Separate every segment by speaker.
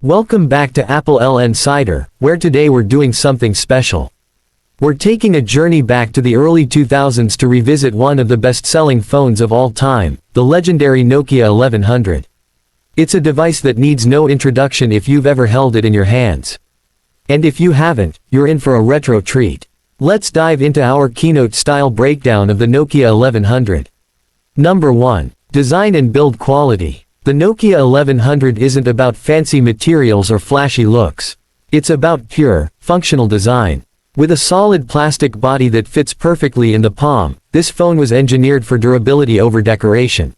Speaker 1: Welcome back to Applelnsider, where today we're doing something special. We're taking a journey back to the early 2000s to revisit one of the best-selling phones of all time, the legendary Nokia 1100. It's a device that needs no introduction if you've ever held it in your hands. And if you haven't, you're in for a retro treat. Let's dive into our keynote-style breakdown of the Nokia 1100. Number 1. Design and build quality. The Nokia 1100 isn't about fancy materials or flashy looks. It's about pure, functional design. With a solid plastic body that fits perfectly in the palm, this phone was engineered for durability over decoration.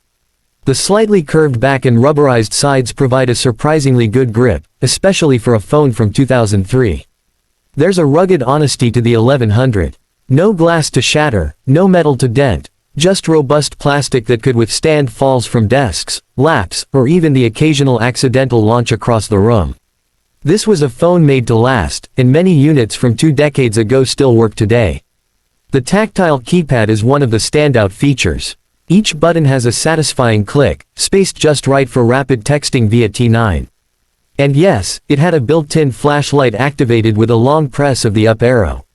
Speaker 1: The slightly curved back and rubberized sides provide a surprisingly good grip, especially for a phone from 2003. There's a rugged honesty to the 1100. No glass to shatter, no metal to dent. Just robust plastic that could withstand falls from desks, laps, or even the occasional accidental launch across the room. This was a phone made to last, and many units from 2 decades ago still work today. The tactile keypad is one of the standout features. Each button has a satisfying click, spaced just right for rapid texting via T9. And yes, it had a built-in flashlight activated with a long press of the up arrow.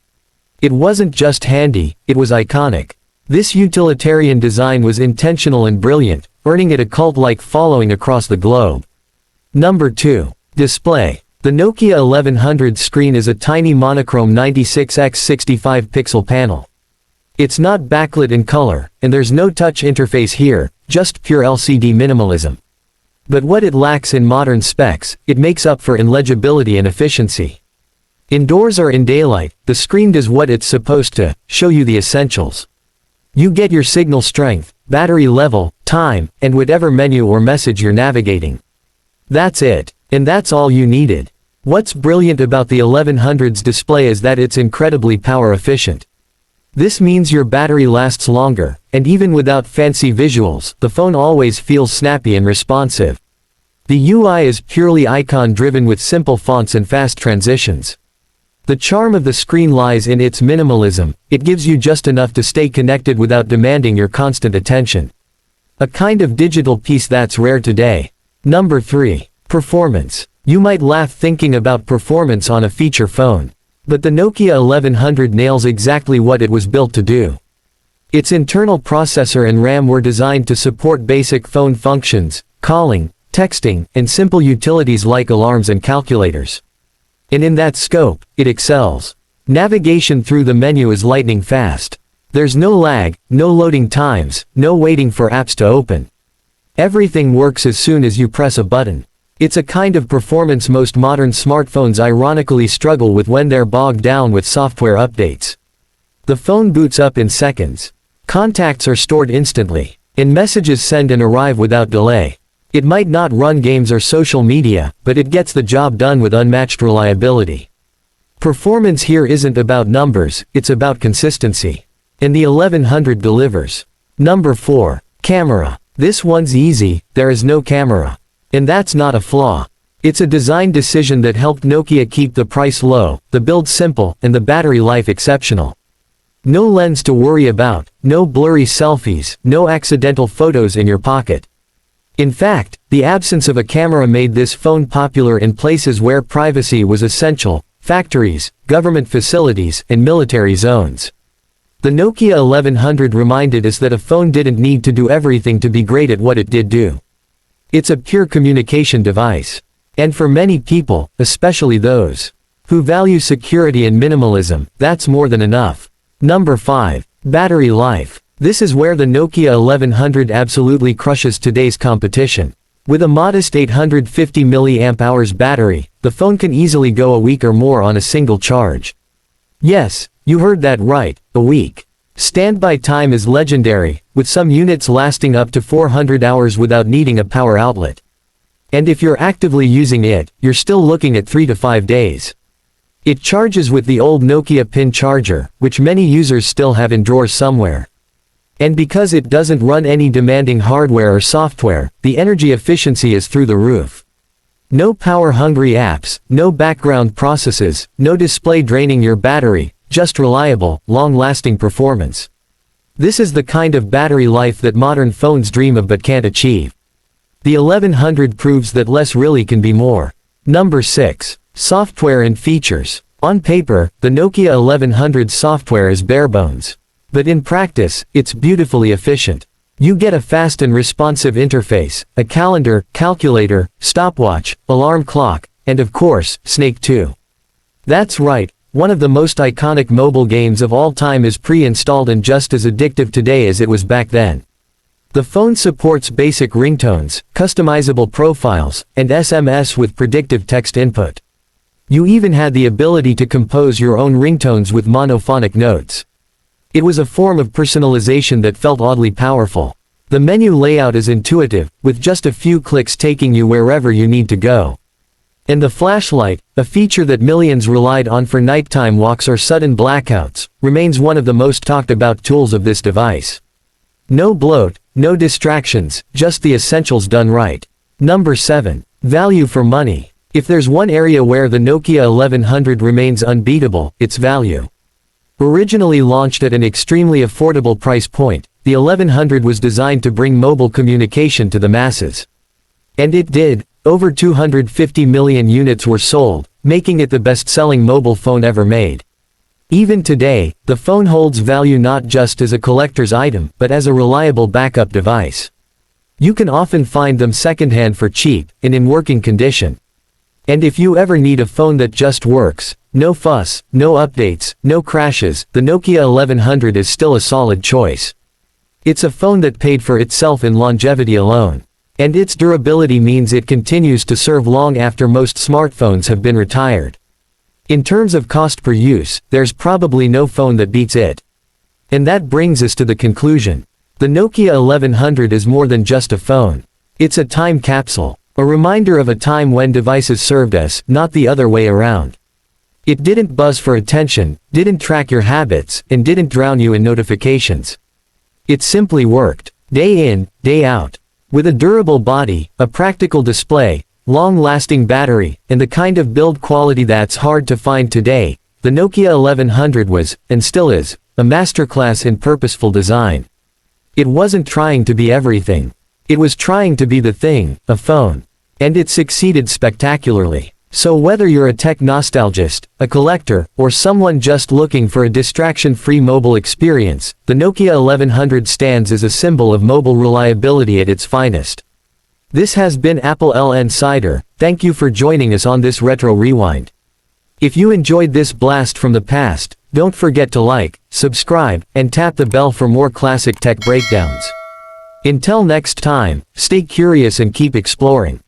Speaker 1: It wasn't just handy, it was iconic. This utilitarian design was intentional and brilliant, earning it a cult-like following across the globe. Number 2. Display. The Nokia 1100's screen is a tiny monochrome 96x65 pixel panel. It's not backlit in color, and there's no touch interface here, just pure LCD minimalism. But what it lacks in modern specs, it makes up for in legibility and efficiency. Indoors or in daylight, the screen does what it's supposed to, show you the essentials. You get your signal strength, battery level, time, and whatever menu or message you're navigating. That's it, and that's all you needed. What's brilliant about the 1100's display is that it's incredibly power efficient. This means your battery lasts longer, and even without fancy visuals, the phone always feels snappy and responsive. The UI is purely icon-driven with simple fonts and fast transitions. The charm of the screen lies in its minimalism. It gives you just enough to stay connected without demanding your constant attention. A kind of digital peace that's rare today. Number 3. Performance. You might laugh thinking about performance on a feature phone. But the Nokia 1100 nails exactly what it was built to do. Its internal processor and RAM were designed to support basic phone functions, calling, texting, and simple utilities like alarms and calculators. And in that scope, it excels. Navigation through the menu is lightning fast. There's no lag, no loading times, no waiting for apps to open. Everything works as soon as you press a button. It's a kind of performance most modern smartphones ironically struggle with when they're bogged down with software updates. The phone boots up in seconds. Contacts are stored instantly, and messages send and arrive without delay. It might not run games or social media, but it gets the job done with unmatched reliability. Performance here isn't about numbers, it's about consistency. And the 1100 delivers. Number 4. Camera. This one's easy, there is no camera. And that's not a flaw. It's a design decision that helped Nokia keep the price low, the build simple, and the battery life exceptional. No lens to worry about, no blurry selfies, no accidental photos in your pocket. In fact, the absence of a camera made this phone popular in places where privacy was essential: factories, government facilities, and military zones. The Nokia 1100 reminded us that a phone didn't need to do everything to be great at what it did do. It's a pure communication device. And for many people, especially those who value security and minimalism, that's more than enough. Number 5. Battery life. This is where the Nokia 1100 absolutely crushes today's competition. With a modest 850 mAh battery, the phone can easily go a week or more on a single charge. Yes, you heard that right, a week. Standby time is legendary, with some units lasting up to 400 hours without needing a power outlet. And if you're actively using it, you're still looking at 3 to 5 days. It charges with the old Nokia pin charger, which many users still have in drawers somewhere. And because it doesn't run any demanding hardware or software, the energy efficiency is through the roof. No power-hungry apps, no background processes, no display draining your battery, just reliable, long-lasting performance. This is the kind of battery life that modern phones dream of but can't achieve. The 1100 proves that less really can be more. Number 6. Software and features. On paper, the Nokia 1100 software is barebones. But in practice, it's beautifully efficient. You get a fast and responsive interface, a calendar, calculator, stopwatch, alarm clock, and of course, Snake 2. That's right, one of the most iconic mobile games of all time is pre-installed and just as addictive today as it was back then. The phone supports basic ringtones, customizable profiles, and SMS with predictive text input. You even had the ability to compose your own ringtones with monophonic notes. It was a form of personalization that felt oddly powerful. The menu layout is intuitive, with just a few clicks taking you wherever you need to go. And the flashlight, a feature that millions relied on for nighttime walks or sudden blackouts, remains one of the most talked about tools of this device. No bloat, no distractions, just the essentials done right. Number 7. Value for money. If there's one area where the Nokia 1100 remains unbeatable, it's value. Originally launched at an extremely affordable price point, the 1100 was designed to bring mobile communication to the masses. And it did. Over 250 million units were sold, making it the best-selling mobile phone ever made. Even today, the phone holds value not just as a collector's item, but as a reliable backup device. You can often find them secondhand for cheap, and in working condition. And if you ever need a phone that just works, no fuss, no updates, no crashes, the Nokia 1100 is still a solid choice. It's a phone that paid for itself in longevity alone. And its durability means it continues to serve long after most smartphones have been retired. In terms of cost per use, there's probably no phone that beats it. And that brings us to the conclusion. The Nokia 1100 is more than just a phone. It's a time capsule. A reminder of a time when devices served us, not the other way around. It didn't buzz for attention, didn't track your habits, and didn't drown you in notifications. It simply worked, day in, day out. With a durable body, a practical display, long-lasting battery, and the kind of build quality that's hard to find today, the Nokia 1100 was, and still is, a masterclass in purposeful design. It wasn't trying to be everything. It was trying to be the thing, a phone. And it succeeded spectacularly. So whether you're a tech nostalgist, a collector, or someone just looking for a distraction-free mobile experience, the Nokia 1100 stands as a symbol of mobile reliability at its finest. This has been Applelnsider. Thank you for joining us on this retro rewind. If you enjoyed this blast from the past, don't forget to like, subscribe, and tap the bell for more classic tech breakdowns. Until next time, stay curious and keep exploring.